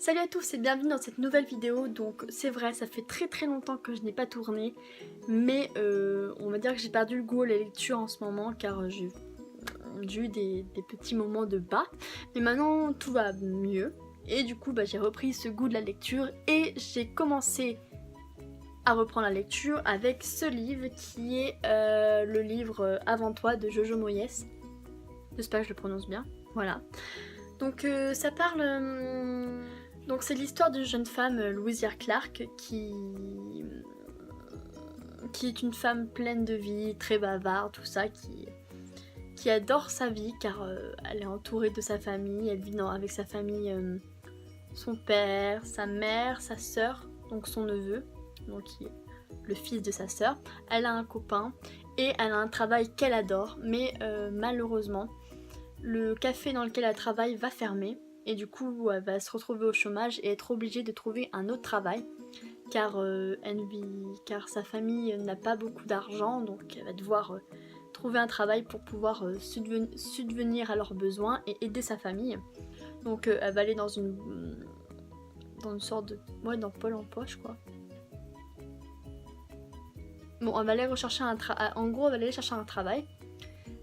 Salut à tous et bienvenue dans cette nouvelle vidéo. Donc c'est vrai, ça fait très longtemps que je n'ai pas tourné, mais on va dire que j'ai perdu le goût à la lecture en ce moment car j'ai eu des petits moments de bas. Mais maintenant tout va mieux et du coup j'ai repris ce goût de la lecture et j'ai commencé à reprendre la lecture avec ce livre qui est le livre Avant toi de Jojo Moyes. J'espère que je le prononce bien, voilà. Donc ça parle... donc c'est l'histoire d'une jeune femme, Louisa Clark, qui est une femme pleine de vie, très bavarde, tout ça, qui adore sa vie car elle est entourée de sa famille, elle vit avec sa famille, son père, sa mère, sa sœur, donc son neveu, donc qui est le fils de sa sœur. Elle a un copain et elle a un travail qu'elle adore, mais malheureusement, le café dans lequel elle travaille va fermer et du coup elle va se retrouver au chômage et être obligée de trouver un autre travail car, car sa famille n'a pas beaucoup d'argent, donc elle va devoir trouver un travail pour pouvoir subvenir à leurs besoins et aider sa famille. Donc elle va aller dans une sorte de... ouais, dans Pôle emploi je crois. Bon, elle va aller rechercher en gros elle va aller chercher un travail.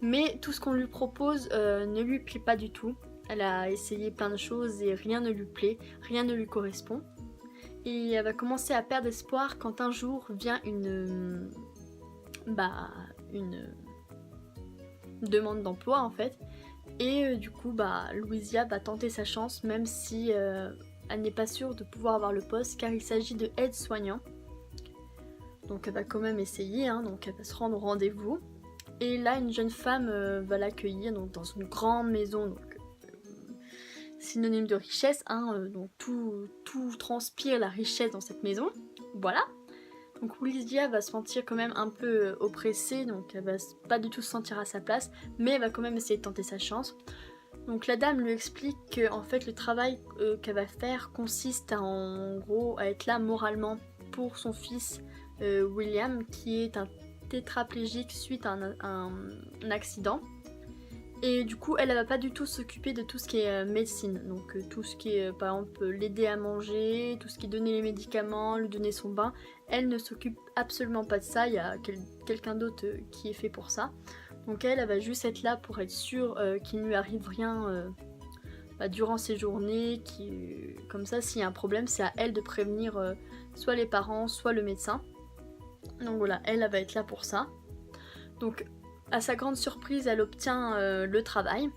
Mais tout ce qu'on lui propose ne lui plaît pas du tout. Elle a essayé plein de choses et rien ne lui plaît, rien ne lui correspond. Et elle va commencer à perdre espoir quand un jour vient une demande d'emploi en fait. Et du coup Louisa va tenter sa chance même si elle n'est pas sûre de pouvoir avoir le poste car il s'agit de aide-soignant. Donc elle va quand même essayer, hein, donc elle va se rendre au rendez-vous. Et là, une jeune femme va l'accueillir dans une grande maison, donc synonyme de richesse, hein, donc tout transpire la richesse dans cette maison. Voilà. Donc Louisa va se sentir quand même un peu oppressée, donc elle va pas du tout se sentir à sa place, mais elle va quand même essayer de tenter sa chance. Donc la dame lui explique que en fait le travail qu'elle va faire consiste en gros à être là moralement pour son fils William, qui est un tétraplégique suite à un accident. Et du coup, elle va pas du tout s'occuper de tout ce qui est médecine. Donc tout ce qui est, par exemple, l'aider à manger, tout ce qui est donner les médicaments, lui donner son bain. Elle ne s'occupe absolument pas de ça. Il y a quelqu'un d'autre qui est fait pour ça. Donc elle va juste être là pour être sûre qu'il ne lui arrive rien durant ses journées. Comme ça, s'il y a un problème, c'est à elle de prévenir soit les parents, soit le médecin. Donc voilà, elle va être là pour ça. Donc à sa grande surprise, elle obtient le travail.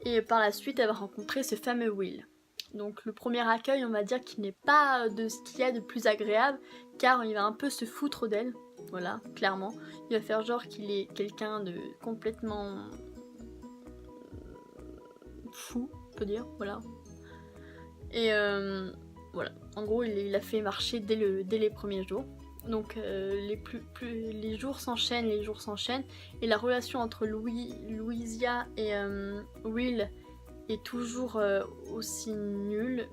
Et par la suite, elle va rencontrer ce fameux Will. Donc le premier accueil, on va dire qu'il n'est pas de ce qu'il y a de plus agréable, car il va un peu se foutre d'elle. Voilà, clairement. Il va faire genre qu'il est quelqu'un de complètement fou, on peut dire, voilà. Et voilà, en gros, il l'a fait marcher dès les premiers jours. Donc les jours s'enchaînent, et la relation entre Louisa et Will est toujours aussi nulle.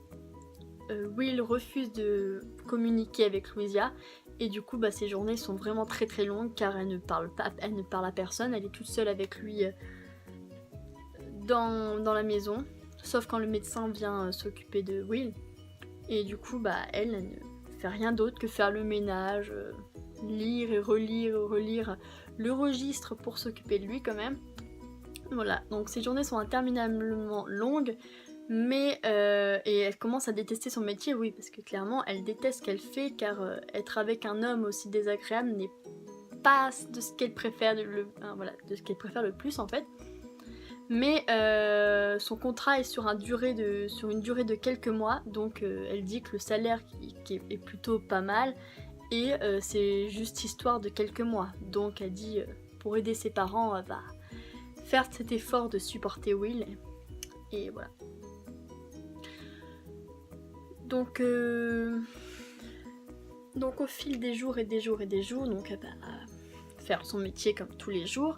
Will refuse de communiquer avec Louisa, et du coup ses journées sont vraiment très longues car elle ne parle à personne, elle est toute seule avec lui dans la maison, sauf quand le médecin vient s'occuper de Will. Et du coup elle ne fait rien d'autre que faire le ménage, lire et relire le registre pour s'occuper de lui quand même. Voilà, donc ces journées sont interminablement longues, mais et elle commence à détester son métier, oui, parce que clairement elle déteste ce qu'elle fait, car être avec un homme aussi désagréable n'est pas de ce qu'elle préfère le plus en fait. Mais son contrat est sur une durée de quelques mois, donc elle dit que le salaire qui est plutôt pas mal, et c'est juste histoire de quelques mois. Donc elle dit, pour aider ses parents, elle va faire cet effort de supporter Will, et voilà. Donc au fil des jours, donc elle va faire son métier comme tous les jours.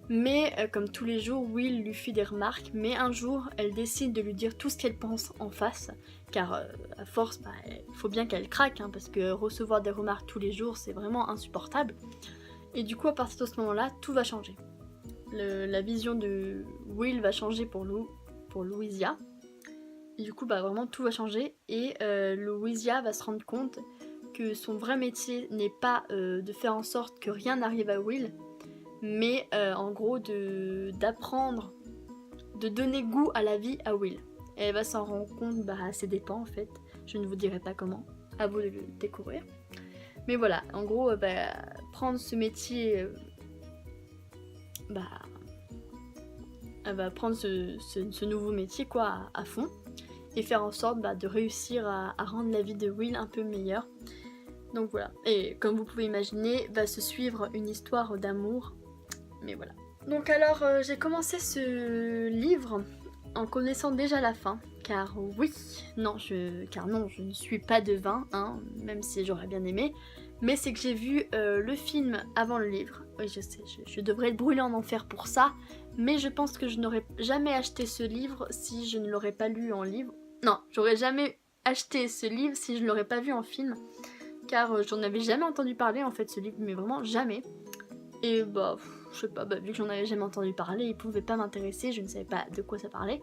Mais comme tous les jours, Will lui fait des remarques, mais un jour, elle décide de lui dire tout ce qu'elle pense en face, car à force, il faut bien qu'elle craque, hein, parce que recevoir des remarques tous les jours, c'est vraiment insupportable. Et du coup, à partir de ce moment-là, tout va changer. La vision de Will va changer pour Louisa, Et du coup bah vraiment tout va changer et Louisia va se rendre compte que son vrai métier n'est pas de faire en sorte que rien n'arrive à Will, mais en gros d'apprendre, de donner goût à la vie à Will. Et elle va s'en rendre compte à ses dépens en fait. Je ne vous dirai pas comment, à vous de le découvrir. Mais voilà, en gros, prendre ce métier, elle va prendre ce nouveau métier quoi à fond et faire en sorte de réussir à rendre la vie de Will un peu meilleure. Donc voilà, et comme vous pouvez imaginer, va se suivre une histoire d'amour, mais voilà. Donc alors, j'ai commencé ce livre en connaissant déjà la fin, car non, je ne suis pas devin, hein, même si j'aurais bien aimé, mais c'est que j'ai vu le film avant le livre. Oui, je sais, je devrais être brûlée en enfer pour ça, mais je pense que je n'aurais jamais acheté ce livre si je ne l'aurais pas lu en livre. Non, j'aurais jamais acheté ce livre si je ne l'aurais pas vu en film, car j'en avais jamais entendu parler en fait ce livre, mais vraiment jamais. Et je sais pas, vu que j'en avais jamais entendu parler, il pouvait pas m'intéresser, je ne savais pas de quoi ça parlait.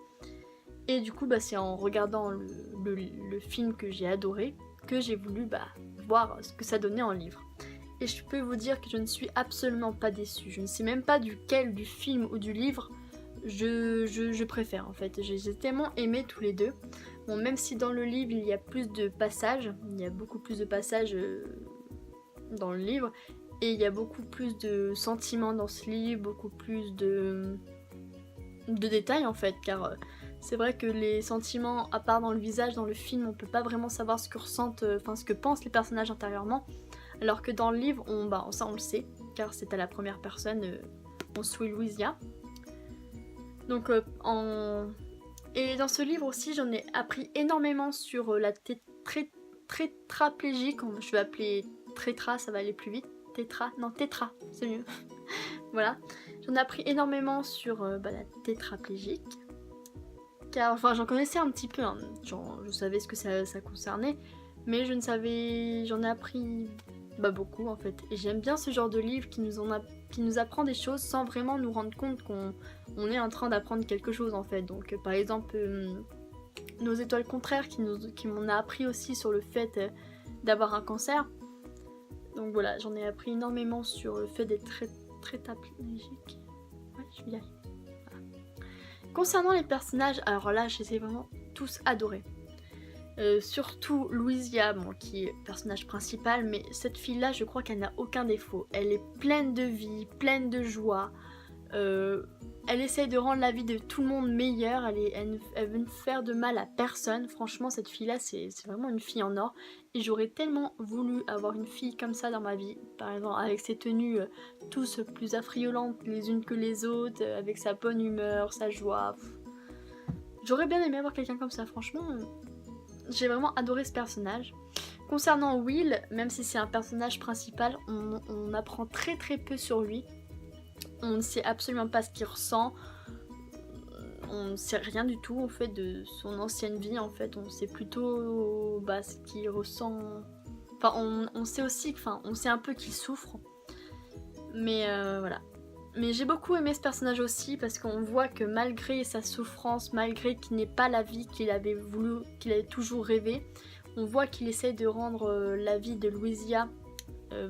Et du coup, c'est en regardant le film que j'ai adoré que j'ai voulu voir ce que ça donnait en livre. Et je peux vous dire que je ne suis absolument pas déçue. Je ne sais même pas duquel, du film ou du livre, je préfère en fait. J'ai tellement aimé tous les deux. Bon, même si dans le livre il y a plus de passages, il y a beaucoup plus de passages dans le livre, et il y a beaucoup plus de sentiments dans ce livre, beaucoup plus de détails en fait, car c'est vrai que les sentiments, à part dans le visage, dans le film, on peut pas vraiment savoir ce que ressentent, ce que pensent les personnages intérieurement, alors que dans le livre, ça on le sait, car c'est à la première personne, on suit Louisia. Donc et dans ce livre aussi, j'en ai appris énormément sur la tétraplégique, je vais appeler Tétra, ça va aller plus vite. Tétra, c'est mieux. Voilà, j'en ai appris énormément sur la tétraplégique. Car, j'en connaissais un petit peu, hein. Je savais ce que ça concernait, mais j'en ai appris beaucoup en fait. Et j'aime bien ce genre de livre qui nous apprend des choses sans vraiment nous rendre compte qu'on est en train d'apprendre quelque chose en fait. Donc par exemple, Nos étoiles contraires qui m'en a appris aussi sur le fait d'avoir un cancer. Donc voilà, j'en ai appris énormément sur le fait d'être tétraplégique. Ouais, je vais y arriver. Voilà. Concernant les personnages, alors là, je les ai vraiment tous adorés. Surtout Louisia, qui est le personnage principal, mais cette fille-là, je crois qu'elle n'a aucun défaut. Elle est pleine de vie, pleine de joie. Elle essaye de rendre la vie de tout le monde meilleure, elle veut ne faire de mal à personne. Franchement, cette fille-là, c'est vraiment une fille en or. Et j'aurais tellement voulu avoir une fille comme ça dans ma vie. Par exemple, avec ses tenues tous plus affriolantes les unes que les autres, avec sa bonne humeur, sa joie. J'aurais bien aimé avoir quelqu'un comme ça, franchement. J'ai vraiment adoré ce personnage. Concernant Will, même si c'est un personnage principal, on apprend très peu sur lui. On ne sait absolument pas ce qu'il ressent. On ne sait rien du tout en fait de son ancienne vie. En fait, on sait plutôt ce qu'il ressent. On sait aussi, on sait un peu qu'il souffre. Mais voilà. Mais j'ai beaucoup aimé ce personnage aussi parce qu'on voit que malgré sa souffrance, malgré qu'il n'ait pas la vie qu'il avait voulu, qu'il avait toujours rêvé, on voit qu'il essaie de rendre la vie de Louisia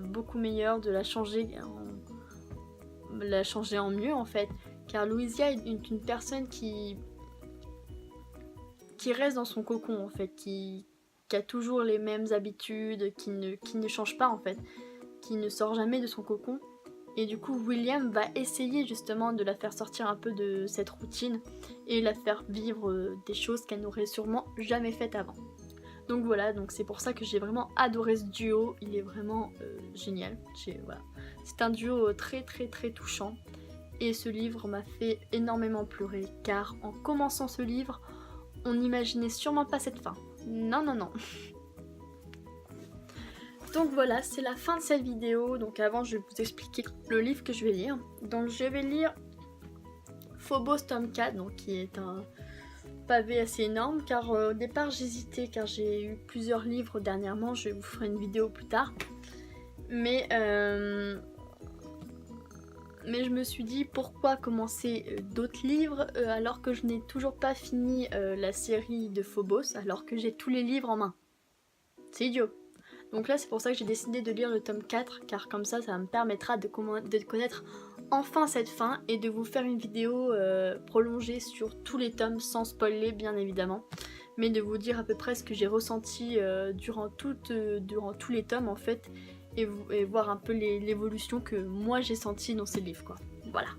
beaucoup meilleure, de la changer en mieux en fait. Car Louisia est une personne qui reste dans son cocon en fait, qui a toujours les mêmes habitudes, qui ne change pas en fait, qui ne sort jamais de son cocon. Et du coup, William va essayer justement de la faire sortir un peu de cette routine et la faire vivre des choses qu'elle n'aurait sûrement jamais faites avant. Donc voilà, c'est pour ça que j'ai vraiment adoré ce duo, il est vraiment génial. Voilà. C'est un duo très touchant et ce livre m'a fait énormément pleurer car en commençant ce livre, on n'imaginait sûrement pas cette fin. Non. Donc voilà, c'est la fin de cette vidéo. Donc avant, je vais vous expliquer le livre que je vais lire. Donc je vais lire Phobos tome 4, qui est un pavé assez énorme, car au départ j'hésitais, car j'ai eu plusieurs livres dernièrement. Je vous ferai une vidéo plus tard. Mais mais je me suis dit pourquoi commencer d'autres livres alors que je n'ai toujours pas fini la série de Phobos, alors que j'ai tous les livres en main. C'est idiot. Donc là c'est pour ça que j'ai décidé de lire le tome 4, car comme ça me permettra de connaître enfin cette fin et de vous faire une vidéo prolongée sur tous les tomes, sans spoiler bien évidemment, mais de vous dire à peu près ce que j'ai ressenti durant tous les tomes en fait, et voir un peu l'évolution que moi j'ai sentie dans ces livres quoi. Voilà.